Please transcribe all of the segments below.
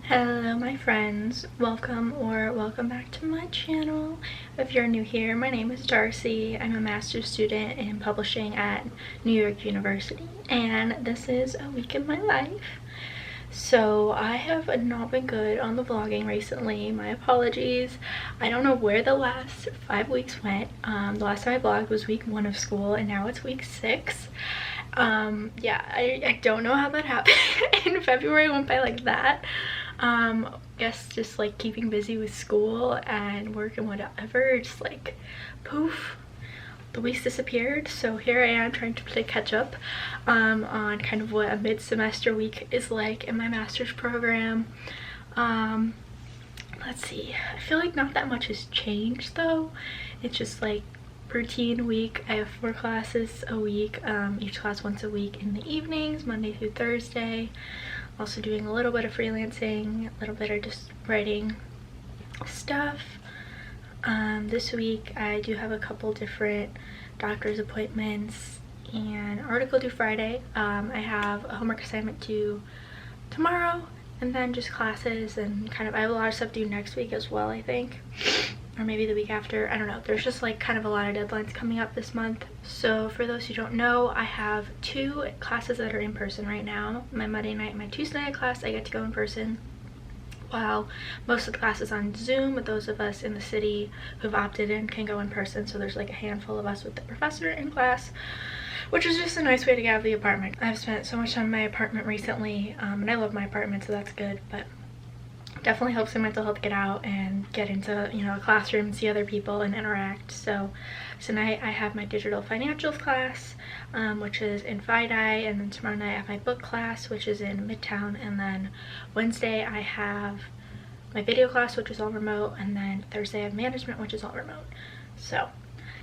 Hello my friends, welcome back to my channel. If you're new here, my name is Darcy. I'm a master's student in publishing at New York University, and this is a week in my life. So I have not been good on the vlogging recently. My apologies. I don't know where the last 5 weeks went. The last time I vlogged was week 1 of school, and now it's week 6. Yeah, I don't know how that happened. And February went by like that. Guess just like keeping busy with school and work and whatever, just like poof, the weeks disappeared. So here I am trying to play catch up on kind of what a mid-semester week is like in my master's program. Let's see, I feel like not that much has changed though. It's just like routine week. I have 4 classes a week, each class once a week in the evenings, Monday through Thursday. Also doing a little bit of freelancing, a little bit of just writing stuff. This week I do have a couple different doctor's appointments and article due Friday. I have a homework assignment due tomorrow, and then just classes, and kind of I have a lot of stuff due next week as well, I think, or maybe the week after. I don't know. There's just like kind of a lot of deadlines coming up this month. So for those who don't know, I have 2 classes that are in person right now. My Monday night and my Tuesday night class I get to go in person, while most of the classes on Zoom. But those of us in the city who've opted in can go in person. So there's like a handful of us with the professor in class, which is just a nice way to get out of the apartment. I've spent so much time in my apartment recently, and I love my apartment, so that's good, but definitely helps my mental health get out and get into, you know, a classroom, see other people and interact. So tonight I have my digital financials class, which is in FIDI, and then tomorrow night I have my book class, which is in Midtown, and then Wednesday I have my video class, which is all remote, and then Thursday I have management, which is all remote. So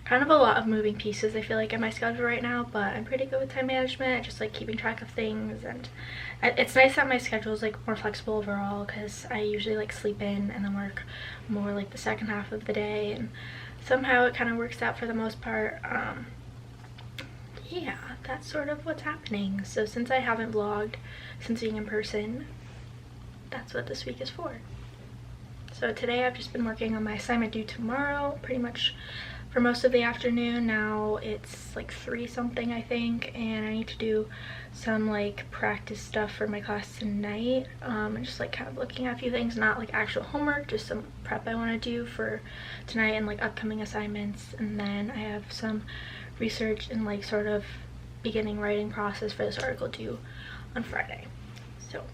kind of a lot of moving pieces I feel like in my schedule right now, but I'm pretty good with time management. I just like keeping track of things, and it's nice that my schedule is like more flexible overall, because I usually like sleep in and then work more like the second half of the day, and somehow it kind of works out for the most part. Yeah, that's sort of what's happening. So since I haven't vlogged since being in person, that's what this week is for. So today I've just been working on my assignment due tomorrow pretty much for most of the afternoon. Now it's like 3 something I think, and I need to do some like practice stuff for my class tonight, and just like kind of looking at a few things, not like actual homework, just some prep I want to do for tonight and like upcoming assignments. And then I have some research and like sort of beginning writing process for this article due on Friday. So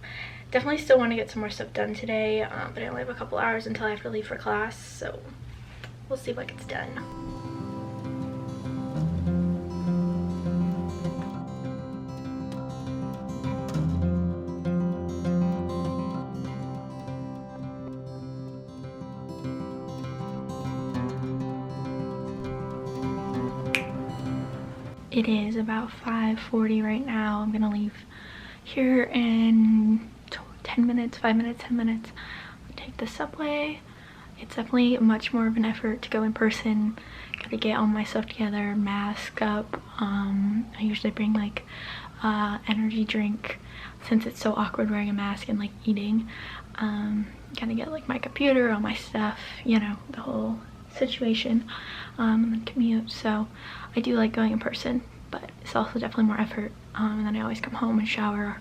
definitely still want to get some more stuff done today, but I only have a couple hours until I have to leave for class, so we'll see what gets done. It is about 5:40 right now. I'm gonna leave here in 10 minutes, 5 minutes, 10 minutes. I'll take the subway. It's definitely much more of an effort to go in person. Gotta get all my stuff together, mask up. I usually bring like energy drink since it's so awkward wearing a mask and like eating. Gotta get like my computer, all my stuff, you know, the whole situation, and then commute. So I do like going in person, but it's also definitely more effort. And then I always come home and shower,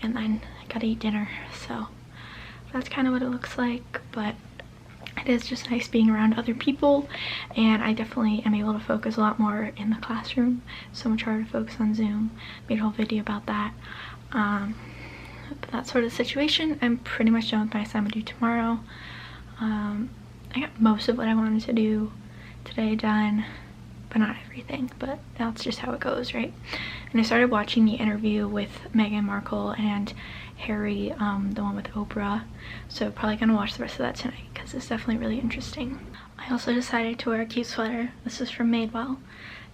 and then I gotta eat dinner. So that's kind of what it looks like, but it is just nice being around other people, and I definitely am able to focus a lot more in the classroom. So much harder to focus on Zoom. Made a whole video about that. But that sort of situation. I'm pretty much done with my assignment due tomorrow. I got most of what I wanted to do today done, but not everything, but that's just how it goes, right? And I started watching the interview with Meghan Markle and Harry, the one with Oprah, so probably gonna watch the rest of that tonight because it's definitely really interesting. I also decided to wear a cute sweater. This is from Madewell,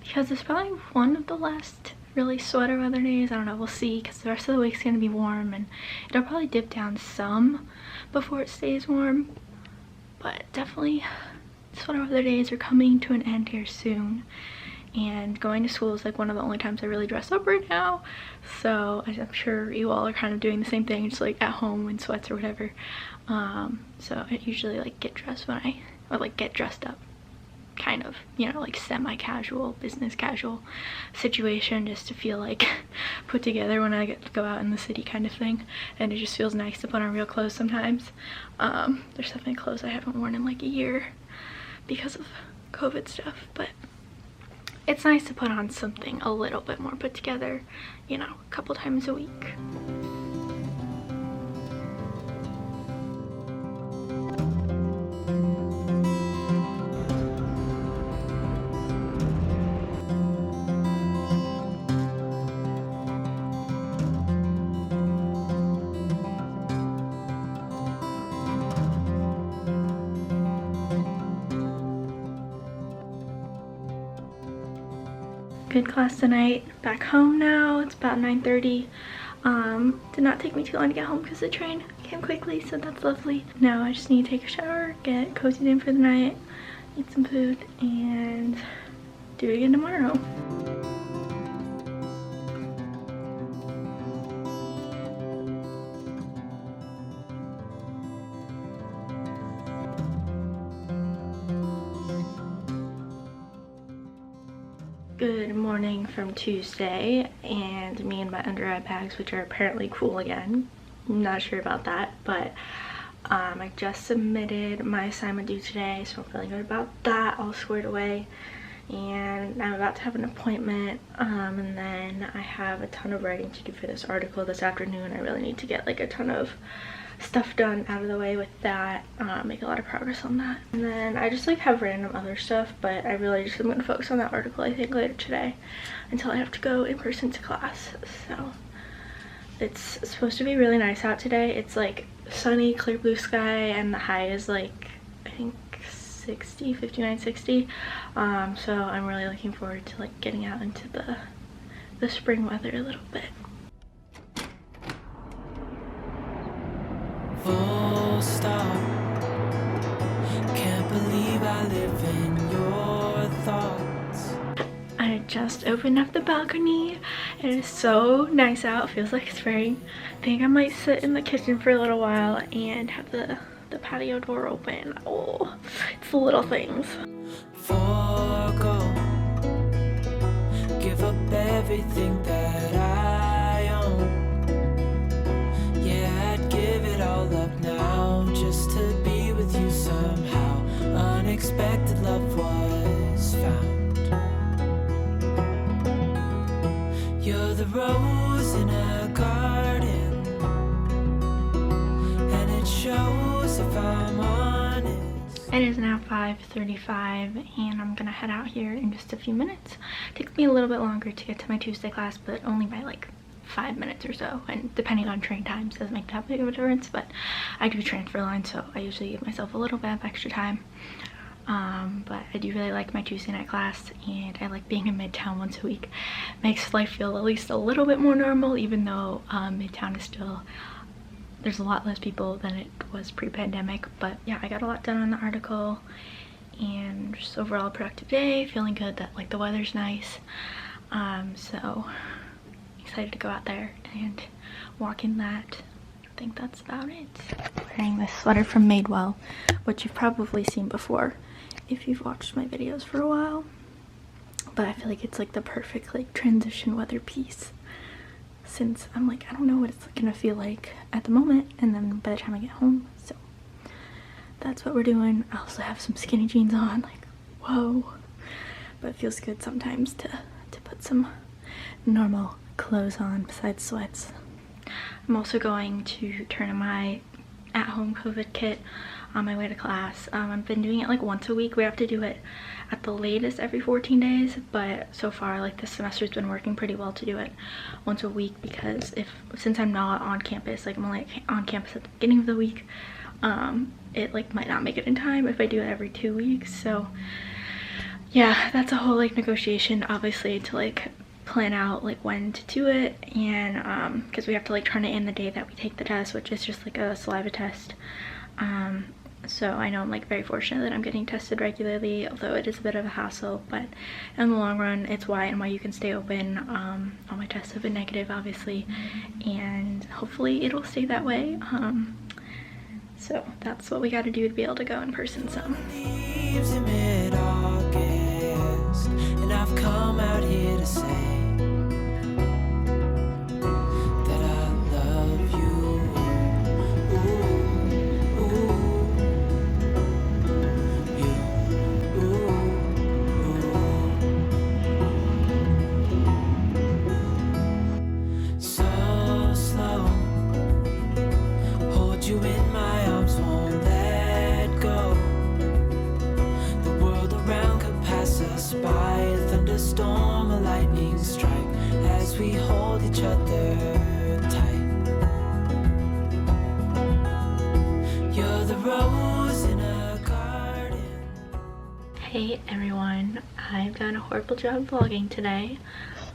because it's probably one of the last really sweater weather days. I don't know, we'll see, because the rest of the week's gonna be warm, and it'll probably dip down some before it stays warm, but definitely sweater weather days are coming to an end here soon. and going to school is like one of the only times I really dress up right now. So I'm sure you all are kind of doing the same thing, just like at home in sweats or whatever. So I usually like get dressed get dressed up, kind of, you know, like semi-casual, business casual situation, just to feel like put together when I get to go out in the city kind of thing. And it just feels nice to put on real clothes sometimes. There's definitely clothes I haven't worn in like a year because of COVID stuff, but it's nice to put on something a little bit more put together, you know, a couple times a week. Good class tonight. Back home now. It's about 9:30. Did not take me too long to get home because the train came quickly, so that's lovely. Now I just need to take a shower, get cozied in for the night, eat some food, and do it again tomorrow. Good morning from Tuesday, and me and my under eye bags, which are apparently cool again. I'm not sure about that, but I just submitted my assignment due today, so I'm feeling good about that, all squared away. And I'm about to have an appointment, and then I have a ton of writing to do for this article this afternoon. I really need to get like a ton of stuff done out of the way with that, make a lot of progress on that. And then I just like have random other stuff, but I really just am gonna focus on that article I think later today until I have to go in person to class. So it's supposed to be really nice out today. It's like sunny, clear blue sky, and the high is like I think 60, 59, 60. So I'm really looking forward to like getting out into the spring weather a little bit. Full stop. Can't believe I live in your thoughts. I just opened up the balcony. It is so nice out. It feels like it's spring. I think I might sit in the kitchen for a little while and have the patio door open. Oh, it's the little things. Forgo. Give up everything that I own. Yeah, I'd give it all up now just to be with you somehow. Unexpected love was found. You're the rose in a garden, and it shows if I'm honest. It is now 5:35 and I'm gonna head out here in just a few minutes. It takes me a little bit longer to get to my Tuesday class, but only by like 5 minutes or so, and depending on train times doesn't make that big of a difference. But I do transfer line, so I usually give myself a little bit of extra time. But I do really like my Tuesday night class, and I like being in Midtown once a week. Makes life feel at least a little bit more normal, even though Midtown is still, there's a lot less people than it was pre-pandemic. But yeah, I got a lot done on the article, and just overall productive day, feeling good that like the weather's nice. So excited to go out there and walk in that. I think that's about it. Wearing this sweater from Madewell, which you've probably seen before if you've watched my videos for a while, but I feel like it's like the perfect like transition weather piece, since I'm like, I don't know what it's gonna feel like at the moment, and then by the time I get home. So that's what we're doing. I also have some skinny jeans on, like whoa, but it feels good sometimes to put some normal clothes on besides sweats. I'm also going to turn in my at-home COVID kit on my way to class. I've been doing it like once a week. We have to do it at the latest every 14 days, but so far like this semester's been working pretty well to do it once a week, because since I'm not on campus, like I'm only on campus at the beginning of the week, it like might not make it in time if I do it every 2 weeks. So yeah, that's a whole like negotiation, obviously, to like plan out like when to do it, and because we have to like turn it in the day that we take the test, which is just like a saliva test, So I know I'm like very fortunate that I'm getting tested regularly, although it is a bit of a hassle, but in the long run it's why NYU can stay open. All my tests have been negative, obviously, and hopefully it'll stay that way. So that's what we got to do to be able to go in person. So Leaves in mid-August, and I've come out here to say that I love you. Ooh, ooh, so slow, hold you in my arms, won't let go. The world around could pass us by, a thunderstorm, a lightning strike, as we hold each other tight. You're the rose in a garden. hey everyone, I've done a horrible job vlogging today.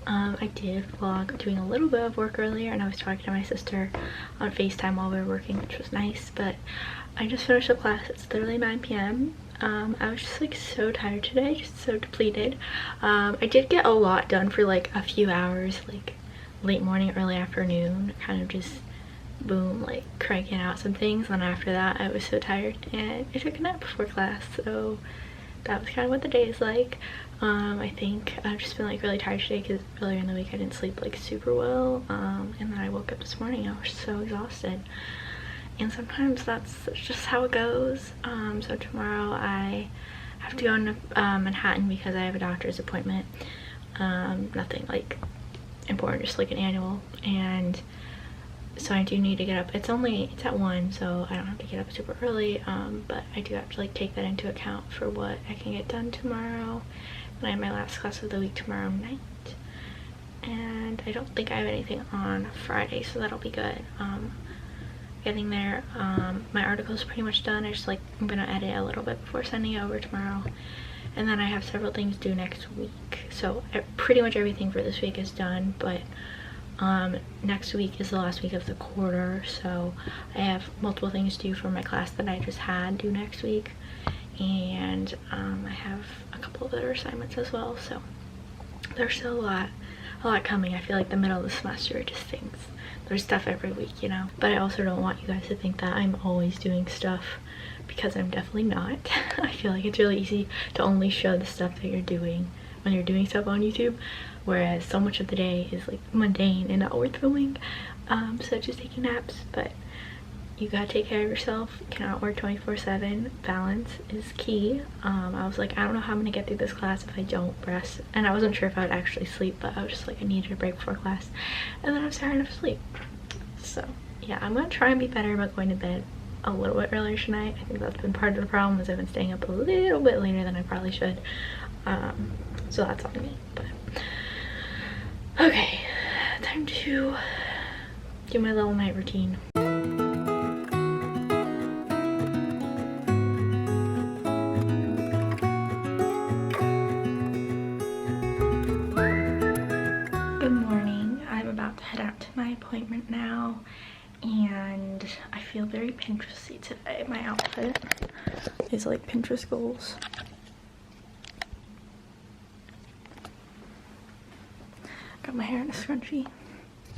I did vlog doing a little bit of work earlier, and I was talking to my sister on FaceTime while we were working, which was nice, but I just finished the class. It's literally 9 p.m. I was just like so tired today, just so depleted. I did get a lot done for like a few hours, like late morning, early afternoon, kind of just boom, like cranking out some things. And after that I was so tired and I took a nap before class, so that was kind of what the day is like. I think I've just been like really tired today because earlier in the week I didn't sleep like super well, and then I woke up this morning, I was so exhausted, and sometimes that's just how it goes. So tomorrow I have to go to Manhattan because I have a doctor's appointment. Nothing like important, just like an annual, and so I do need to get up. It's at 1, so I don't have to get up super early, but I do have to like take that into account for what I can get done tomorrow. And I have my last class of the week tomorrow night, and I don't think I have anything on Friday, so that'll be good. Getting there. My article is pretty much done. I'm gonna edit a little bit before sending it over tomorrow, and then I have several things due next week, so pretty much everything for this week is done. But next week is the last week of the quarter, so I have multiple things due for my class that I just had due next week, and I have a couple of other assignments as well, so there's still a lot coming. I feel like the middle of the semester just thinks there's stuff every week, you know, but I also don't want you guys to think that I'm always doing stuff, because I'm definitely not. I feel like it's really easy to only show the stuff that you're doing when you're doing stuff on YouTube, whereas so much of the day is like mundane and not worth filming, such as taking naps. But you gotta take care of yourself. You cannot work 24/7. Balance is key. I was like, I don't know how I'm gonna get through this class if I don't rest, and I wasn't sure if I would actually sleep, but I was just like, I needed a break before class, and then I was tired of sleep. So yeah, I'm gonna try and be better about going to bed a little bit earlier tonight. I think that's been part of the problem, is I've been staying up a little bit later than I probably should. So that's on me. But okay, time to do my little night routine. Good morning. I'm about to head out to my appointment now, and I feel very Pinteresty today. My outfit is like Pinterest goals. Got my hair in a scrunchie.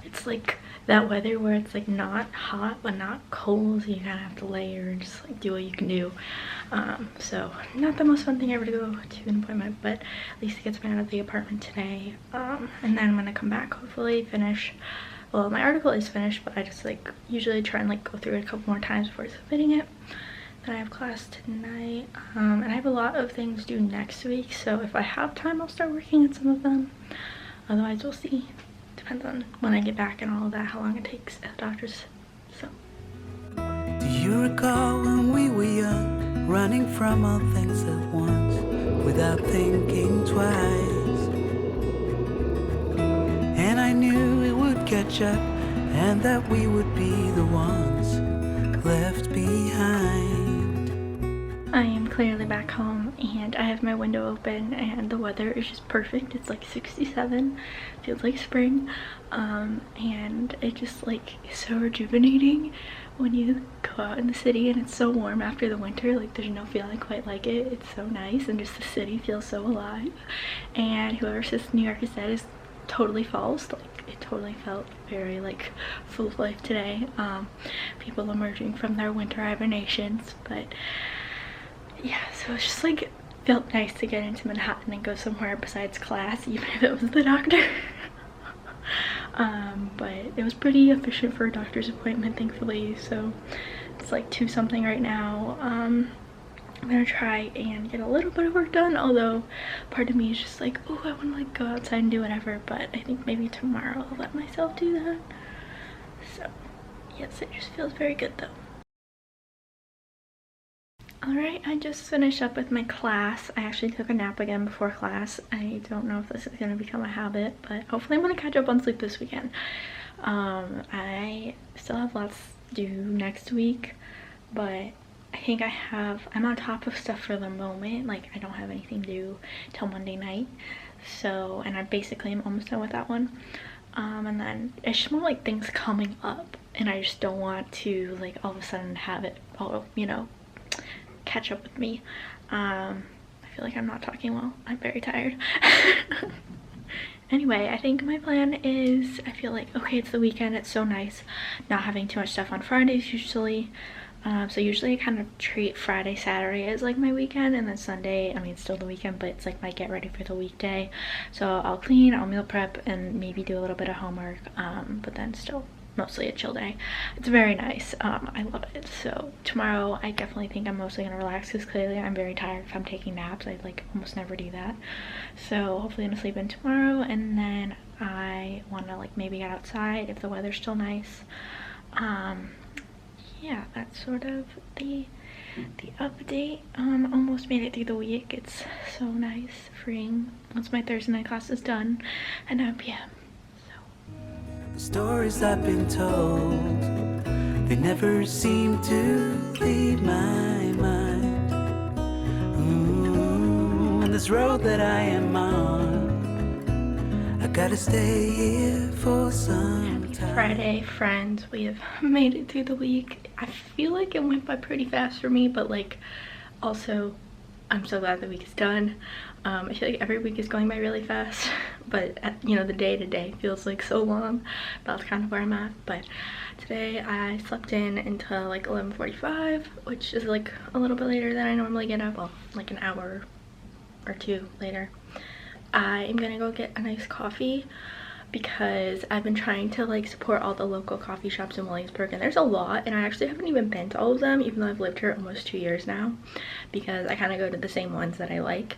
It's like that weather where it's like not hot but not cold, so you kind of have to layer and just like do what you can do. So not the most fun thing ever to go to an appointment, but at least it gets me out of the apartment today. And then I'm gonna come back, hopefully finish, well, my article is finished, but I just like usually try and like go through it a couple more times before submitting it. Then I have class tonight, and I have a lot of things due next week, so if I have time I'll start working on some of them. Otherwise we'll see. Depends on when I get back and all of that, how long it takes at the doctor's. So Do you recall when we were young, running from all things at once, without thinking twice? And I knew it would catch up, and that we would be the ones left behind. I am clearly back home, and I have my window open and the weather is just perfect. It's like 67, feels like spring, and it just like is so rejuvenating when you go out in the city, and it's so warm after the winter. Like there's no feeling quite like it. It's so nice, and just the city feels so alive. And whoever says New York is dead is totally false. Like it totally felt very like full of life today. People emerging from their winter hibernations. But yeah, so it's just like felt nice to get into Manhattan and go somewhere besides class, even if it was the doctor. But it was pretty efficient for a doctor's appointment, thankfully. So it's like 2 something right now. I'm gonna try and get a little bit of work done, although part of me is just like, oh, I want to like go outside and do whatever. But I think maybe tomorrow I'll let myself do that. So yes, it just feels very good though. Alright, I just finished up with my class. I actually took a nap again before class. I don't know if this is going to become a habit, but hopefully I'm going to catch up on sleep this weekend. I still have lots to do next week, but I think I'm on top of stuff for the moment. Like I don't have anything due till Monday night. So, and I basically am almost done with that one. And then it's just more like things coming up, and I just don't want to like all of a sudden have it all, you know, catch up with me. I feel like I'm not talking well. I'm very tired. Anyway, I think my plan is, I feel like, okay, it's the weekend. It's so nice not having too much stuff on Fridays usually. So usually I kind of treat Friday, Saturday as like my weekend, and then Sunday, I mean, it's still the weekend, but it's like my get ready for the weekday. So I'll clean, I'll meal prep, and maybe do a little bit of homework, but then still mostly a chill day. It's very nice. I love it. So tomorrow I definitely think I'm mostly gonna relax, because clearly I'm very tired if I'm taking naps. I like almost never do that. So hopefully I'm gonna sleep in tomorrow, and then I want to like maybe get outside if the weather's still nice. Yeah, that's sort of the update. Almost made it through the week. It's so nice, freeing once my Thursday night class is done at 9 p.m. The stories I've been told, they never seem to leave my mind. And this road that I am on, I gotta stay here for some time. Friday, friends, we have made it through the week. I feel like it went by pretty fast for me, but like also I'm so glad the week is done. I feel like every week is going by really fast, but you know, the day to day feels like so long. That's kind of where I'm at. But today I slept in until like 11:45, which is like a little bit later than I normally get up. Well, like an hour or 2 later. I am gonna go get a nice coffee, because I've been trying to like support all the local coffee shops in Williamsburg, and there's a lot, and I actually haven't even been to all of them, even though I've lived here almost 2 years now, because I kind of go to the same ones that I like.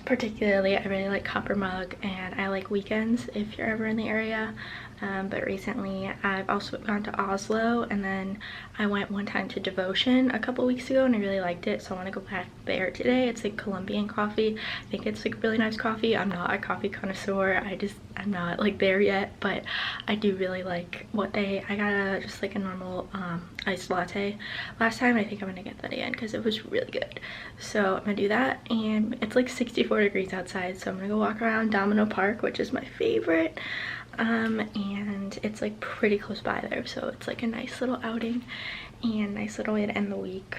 Particularly I really like Copper Mug, and I like Weekends if you're ever in the area. But recently I've also gone to Oslo, and then I went one time to Devotion a couple weeks ago, and I really liked it, so I want to go back there today. It's like Colombian coffee. I think it's like really nice coffee. I'm not a coffee connoisseur. I'm not like there yet, but I do really like what I got just like a normal iced latte last time. I think I'm gonna get that again because it was really good. So I'm gonna do that, and it's like 64 degrees outside, so I'm gonna go walk around Domino Park, which is my favorite. And it's like pretty close by there, so it's like a nice little outing and nice little way to end the week,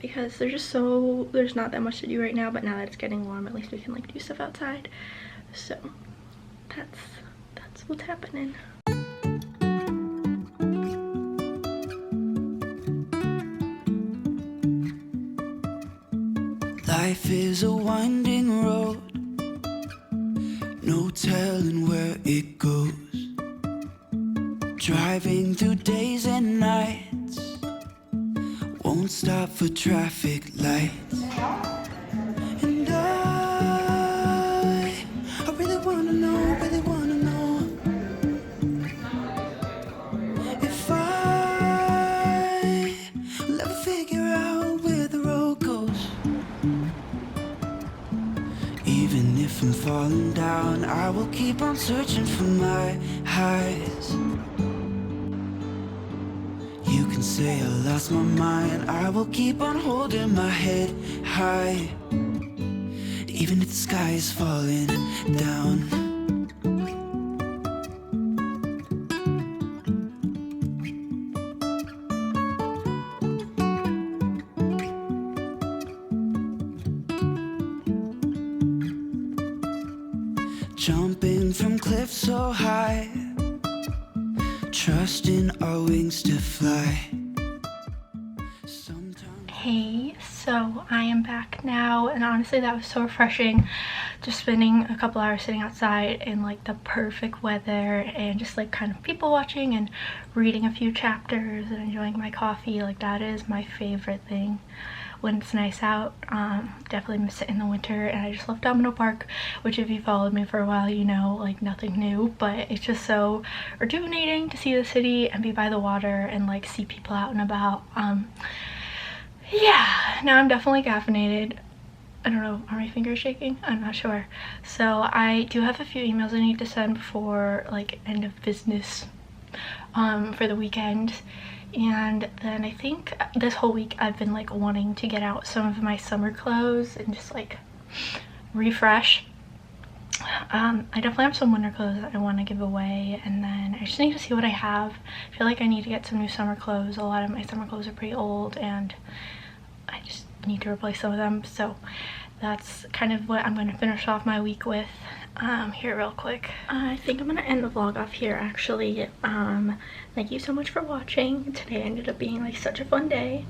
because there's not that much to do right now, but now that it's getting warm, at least we can like do stuff outside. So that's what's happening. Life is a winding road, no telling where it goes. Driving through days and nights, won't stop for traffic lights. And I really wanna know if will ever figure out where the road goes. Even if I'm falling down, I will keep on searching for my highs. You can can say I lost my mind. I will keep on holding my head high, even if the sky is falling down. Jumping from cliffs so high, trusting our wings to fly. Hey, so I am back now, and honestly that was so refreshing, just spending a couple hours sitting outside in like the perfect weather and just like kind of people watching and reading a few chapters and enjoying my coffee. Like that is my favorite thing when it's nice out. Definitely miss it in the winter, and I just love Domino Park, which if you followed me for a while you know, like nothing new, but it's just so rejuvenating to see the city and be by the water and like see people out and about. Yeah, now I'm definitely caffeinated. I don't know, are my fingers shaking? I'm not sure. So I do have a few emails I need to send before like end of business for the weekend. And then I think this whole week I've been like wanting to get out some of my summer clothes and just like refresh. I definitely have some winter clothes that I want to give away, and then I just need to see what I have. I feel like I need to get some new summer clothes. A lot of my summer clothes are pretty old and I just need to replace some of them, so that's kind of what I'm going to finish off my week with here real quick. I think I'm going to end the vlog off here actually. Thank you so much for watching. Today ended up being like such a fun day.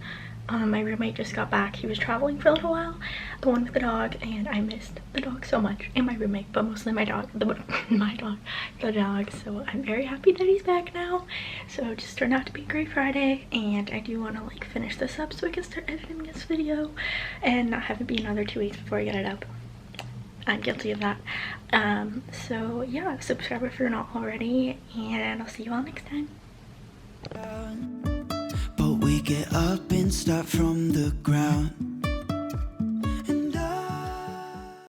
My roommate just got back. He was traveling for a little while, the one with the dog, and I missed the dog so much, and my roommate, but mostly my dog, the dog. So I'm very happy that he's back now. So it just turned out to be a great Friday, and I do want to like finish this up so I can start editing this video and not have it be another 2 weeks before I get it up. I'm guilty of that. So yeah, subscribe if you're not already, and I'll see you all next time. But we get up and start from the ground.